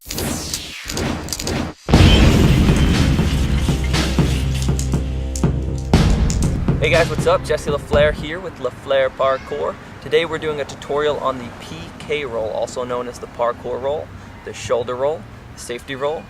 Hey guys, what's up? Jesse LaFleur here with LaFleur Parkour. Today we're doing a tutorial on the PK roll, also known as the parkour roll, the shoulder roll, the safety roll,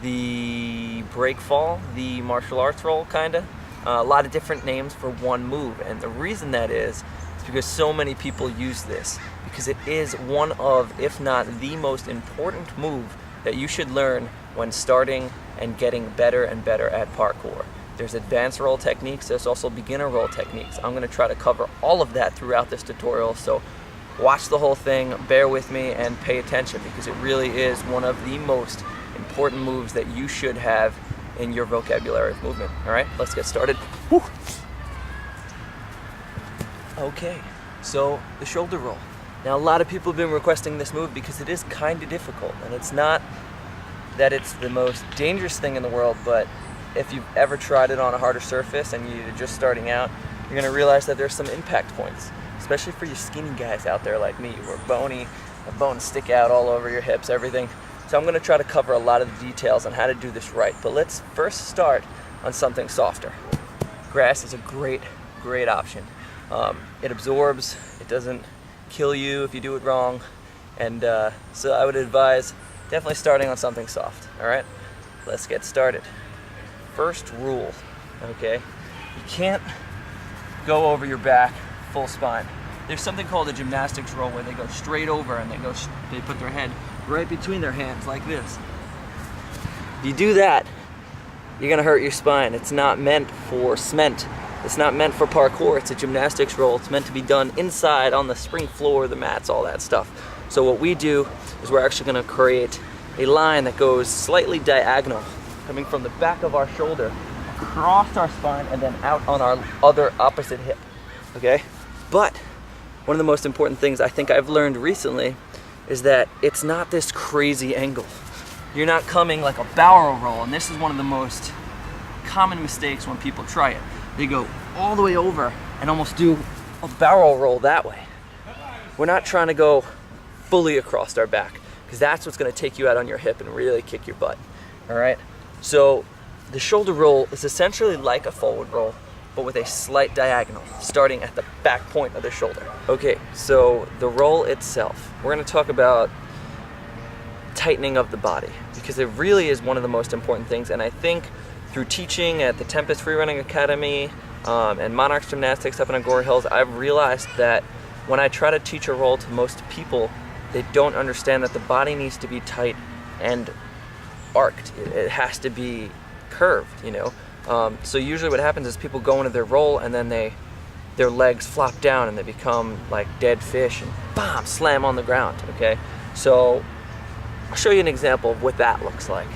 the break fall, the martial arts roll, kinda. A lot of different names for one move, and the reason that is because so many people use this, because it is one of, if not the most important move that you should learn when starting and getting better and better at parkour. There's advanced roll techniques, there's also beginner roll techniques. I'm going to try to cover all of that throughout this tutorial, so watch the whole thing, bear with me, and pay attention because it really is one of the most important moves that you should have in your vocabulary of movement. Alright, let's get started. Woo. Okay, so the shoulder roll. Now a lot of people have been requesting this move because it is kind of difficult, and it's not that it's the most dangerous thing in the world, but if you've ever tried it on a harder surface and you're just starting out, you're going to realize that there's some impact points, especially for you skinny guys out there like me, who are bony, the bones stick out all over your hips, everything. So I'm going to try to cover a lot of the details on how to do this right, but let's first start on something softer. Grass is a great option. It absorbs, it doesn't kill you if you do it wrong, and so I would advise definitely starting on something soft. Alright, let's get started. First rule, okay? You can't go over your back full spine. There's something called a gymnastics roll where they go straight over and they put their head right between their hands like this. If you do that, you're gonna hurt your spine. It's not meant for cement. It's not meant for parkour. It's a gymnastics roll. It's meant to be done inside on the spring floor, the mats, all that stuff. So what we do is we're actually gonna create a line that goes slightly diagonal, coming from the back of our shoulder, across our spine, and then out on our other opposite hip, okay? But one of the most important things I think I've learned recently is that it's not this crazy angle. You're not coming like a barrel roll, and this is one of the most common mistakes when people try it. They go all the way over and almost do a barrel roll that way. We're not trying to go fully across our back, because that's what's gonna take you out on your hip and really kick your butt, all right? So the shoulder roll is essentially like a forward roll, but with a slight diagonal, starting at the back point of the shoulder. Okay, so the roll itself, we're gonna talk about tightening of the body, because it really is one of the most important things, and I think through teaching at the Tempest Freerunning Academy and Monarchs Gymnastics up in Agora Hills, I've realized that when I try to teach a roll to most people, they don't understand that the body needs to be tight and arced. It has to be curved, you know. So usually what happens is people go into their roll and then their legs flop down and they become like dead fish and bam, slam on the ground, okay? So I'll show you an example of what that looks like.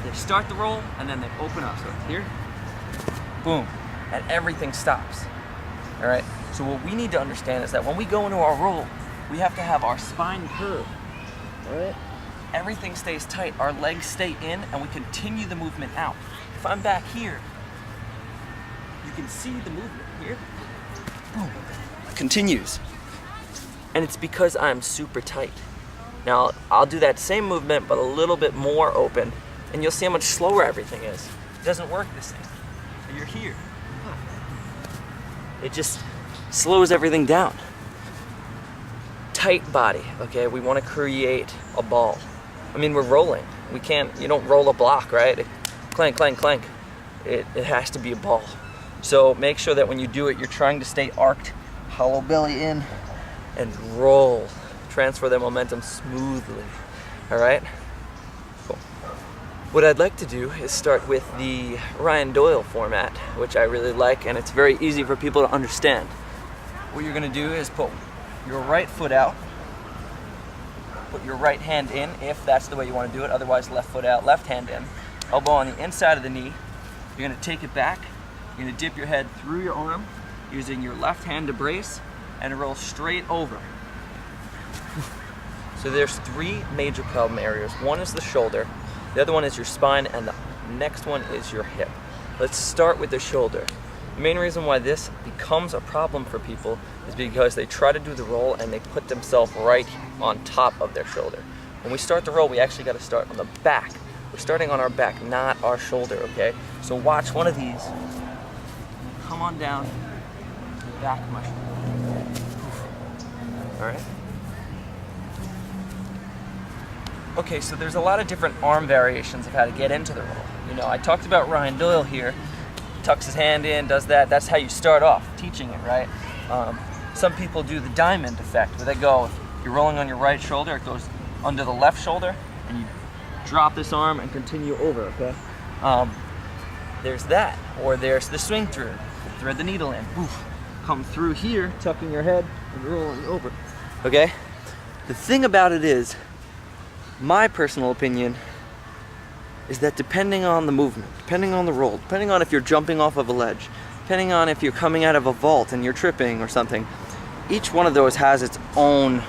They start the roll and then they open up, so it's here, boom, and everything stops, all right? So what we need to understand is that when we go into our roll, we have to have our spine curved. All right. Everything stays tight, our legs stay in, and we continue the movement out. If I'm back here, you can see the movement here. Boom. Continues. And it's because I'm super tight. Now, I'll do that same movement, but a little bit more open, and you'll see how much slower everything is. It doesn't work the same. So you're here. It just slows everything down. Tight body, okay? We want to create a ball. I mean, we're rolling. You don't roll a block, right? Clank, clank, clank. It has to be a ball. So make sure that when you do it, you're trying to stay arced, hollow belly in, and roll. Transfer the momentum smoothly, all right? Cool. What I'd like to do is start with the Ryan Doyle format, which I really like, and it's very easy for people to understand. What you're gonna do is put your right foot out, put your right hand in if that's the way you want to do it, otherwise left foot out, left hand in, elbow on the inside of the knee. You're going to take it back, you're going to dip your head through your arm using your left hand to brace and roll straight over. So there's three major problem areas. One is the shoulder, the other one is your spine, and the next one is your hip. Let's start with the shoulder. The main reason why this becomes a problem for people is because they try to do the roll and they put themselves right on top of their shoulder. When we start the roll, we actually got to start on the back. We're starting on our back, not our shoulder, okay? So watch one of these. Come on down to the back of my shoulder. All right? Okay, so there's a lot of different arm variations of how to get into the roll. You know, I talked about Ryan Doyle here. Tucks his hand in, does that. That's how you start off teaching it, right? Some people do the diamond effect, where they go, if you're rolling on your right shoulder, it goes under the left shoulder, and you drop this arm and continue over, okay? There's that, or there's the swing through. Thread the needle in, oof, come through here, tucking your head, and rolling over, okay? The thing about it is, my personal opinion is that depending on the movement, depending on the roll, depending on if you're jumping off of a ledge, depending on if you're coming out of a vault and you're tripping or something, each one of those has its own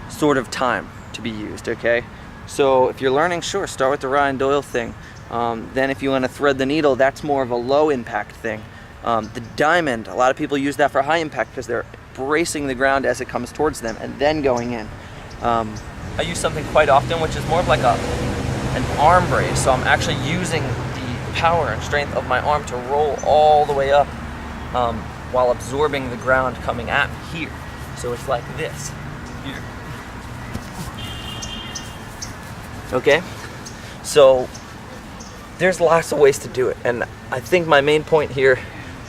sort of time to be used, okay? So if you're learning, sure, start with the Ryan Doyle thing. Then if you want to thread the needle, that's more of a low impact thing. The diamond, a lot of people use that for high impact because they're bracing the ground as it comes towards them and then going in. I use something quite often, which is more of like an arm brace. So I'm actually using the power and strength of my arm to roll all the way up while absorbing the ground coming at me here. So it's like this, here. Okay? So there's lots of ways to do it. And I think my main point here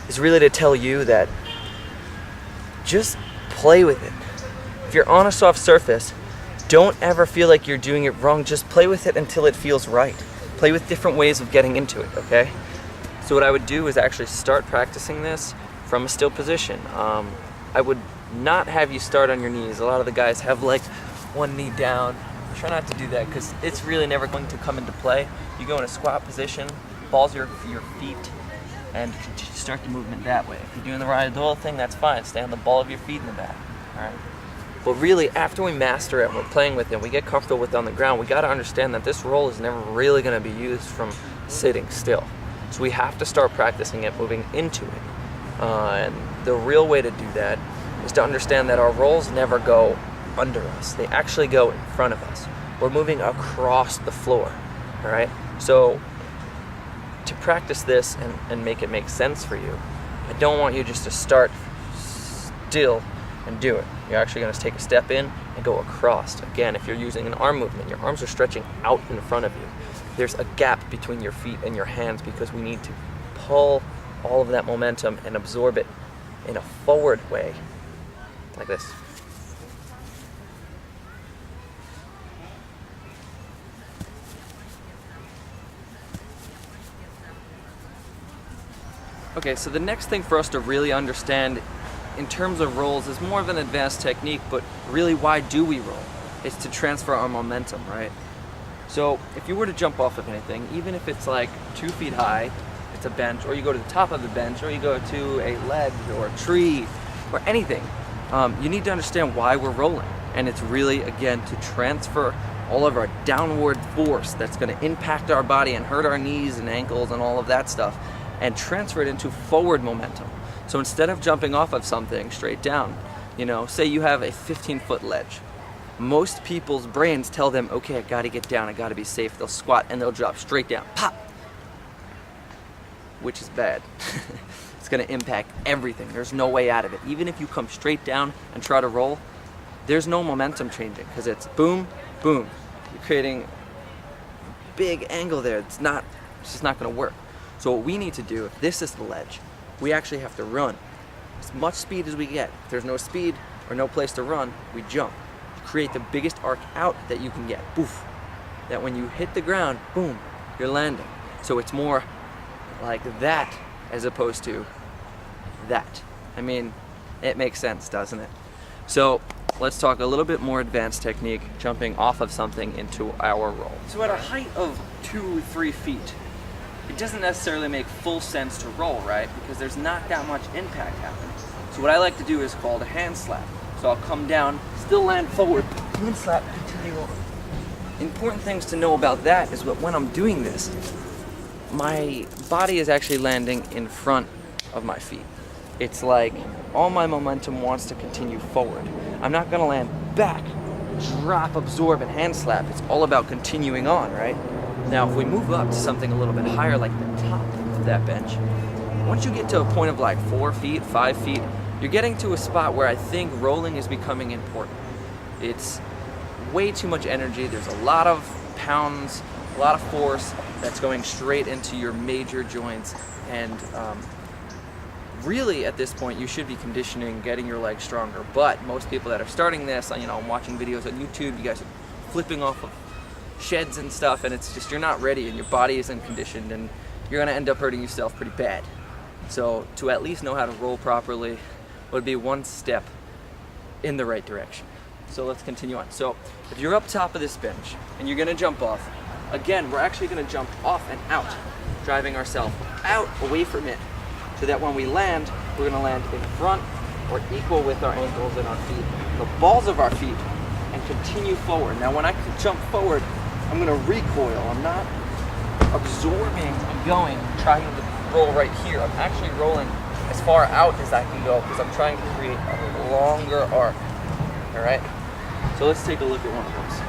is really to tell you that just play with it. If you're on a soft surface, don't ever feel like you're doing it wrong. Just play with it until it feels right. Play with different ways of getting into it, okay? So what I would do is actually start practicing this from a still position. I would not have you start on your knees. A lot of the guys have like one knee down. Try not to do that because it's really never going to come into play. You go in a squat position, balls your feet, and start the movement that way. If you're doing the Ryan Doyle thing, that's fine. Stay on the ball of your feet in the back, all right? But really, after we master it and we're playing with it, we get comfortable with it on the ground, we got to understand that this roll is never really going to be used from sitting still. So we have to start practicing it, moving into it. And the real way to do that is to understand that our rolls never go under us. They actually go in front of us. We're moving across the floor, all right? So to practice this and make it make sense for you, I don't want you just to start still and do it. You're actually going to take a step in and go across. Again, if you're using an arm movement, your arms are stretching out in front of you. There's a gap between your feet and your hands because we need to pull all of that momentum and absorb it in a forward way, like this. Okay, so the next thing for us to really understand in terms of rolls is more of an advanced technique, but really why do we roll? It's to transfer our momentum, right? So if you were to jump off of anything, even if it's like 2 feet high, it's a bench, or you go to the top of the bench, or you go to a ledge or a tree or anything, you need to understand why we're rolling. And it's really, again, to transfer all of our downward force that's going to impact our body and hurt our knees and ankles and all of that stuff, and transfer it into forward momentum. So instead of jumping off of something straight down, you know, say you have a 15-foot ledge. Most people's brains tell them, okay, I gotta get down, I gotta be safe. They'll squat and they'll drop straight down, pop, which is bad. It's gonna impact everything. There's no way out of it. Even if you come straight down and try to roll, there's no momentum changing because it's boom, boom. You're creating a big angle there. It's just not gonna work. So what we need to do, if this is the ledge, we actually have to run as much speed as we get. If there's no speed or no place to run, we jump. Create the biggest arc out that you can get. Boof. That when you hit the ground, boom, you're landing. So it's more like that as opposed to that. I mean, it makes sense, doesn't it? So let's talk a little bit more advanced technique, jumping off of something into our roll. So at a height of 2-3 feet, it doesn't necessarily make full sense to roll, right? Because there's not that much impact happening. So what I like to do is called a hand slap. So I'll come down, still land forward, hand slap, continue over. Important things to know about that is that when I'm doing this, my body is actually landing in front of my feet. It's like all my momentum wants to continue forward. I'm not gonna land back, drop, absorb, and hand slap. It's all about continuing on, right? Now, if we move up to something a little bit higher, like the top of that bench, once you get to a point of like 4 feet, 5 feet, you're getting to a spot where I think rolling is becoming important. It's way too much energy. There's a lot of pounds, a lot of force that's going straight into your major joints, and really at this point you should be conditioning, getting your legs stronger. But most people that are starting this, I'm watching videos on YouTube, you guys are flipping off of sheds and stuff, and it's just, you're not ready and your body isn't conditioned, and you're gonna end up hurting yourself pretty bad. So to at least know how to roll properly would be one step in the right direction. So let's continue on. So if you're up top of this bench and you're gonna jump off, again, we're actually gonna jump off and out, driving ourselves out away from it, so that when we land, we're gonna land in front or equal with our ankles and our feet, the balls of our feet, and continue forward. Now when I jump forward, I'm gonna recoil. I'm not absorbing and going, trying to roll right here. I'm actually rolling as far out as I can go because I'm trying to create a longer arc. All right? So let's take a look at one of those.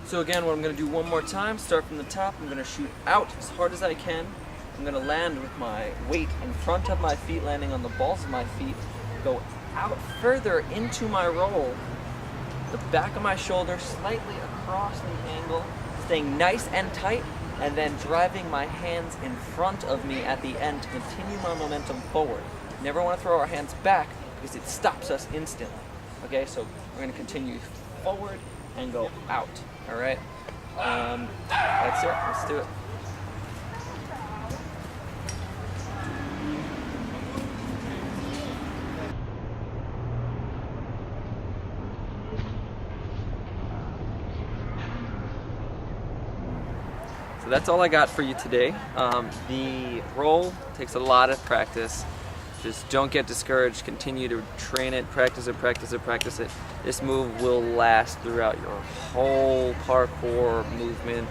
So again, what I'm going to do one more time, start from the top. I'm going to shoot out as hard as I can. I'm going to land with my weight in front of my feet, landing on the balls of my feet, go out further into my roll, the back of my shoulder slightly across the angle, staying nice and tight, and then driving my hands in front of me at the end to continue my momentum forward. Never want to throw our hands back because it stops us instantly. Okay, so we're going to continue forward and go out. All right, that's it. Let's do it. So that's all I got for you today. The roll takes a lot of practice. Just don't get discouraged. Continue to train it, practice it, practice it, practice it. This move will last throughout your whole parkour movement.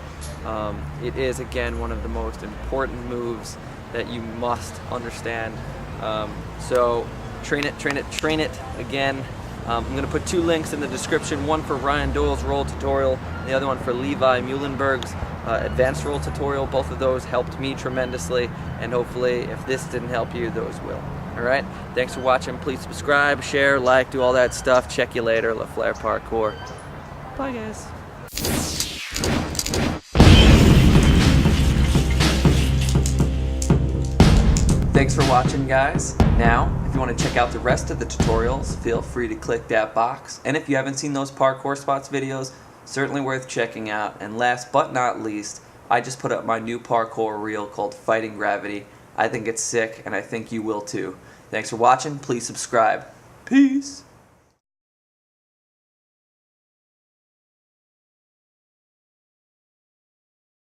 It is, again, one of the most important moves that you must understand. So train it, train it, train it. Again, I'm going to put 2 links in the description, one for Ryan Doyle's roll tutorial, and the other one for Levi Muhlenberg's advanced roll tutorial. Both of those helped me tremendously, and hopefully if this didn't help you, those will. Alright, thanks for watching. Please subscribe, share, like, do all that stuff. Check you later. LaFleur Parkour. Bye guys. Thanks for watching, guys. Now, if you want to check out the rest of the tutorials, feel free to click that box. And if you haven't seen those Parkour Spots videos, certainly worth checking out. And last but not least, I just put up my new parkour reel called Fighting Gravity. I think it's sick, and I think you will too. Thanks for watching. Please subscribe. Peace.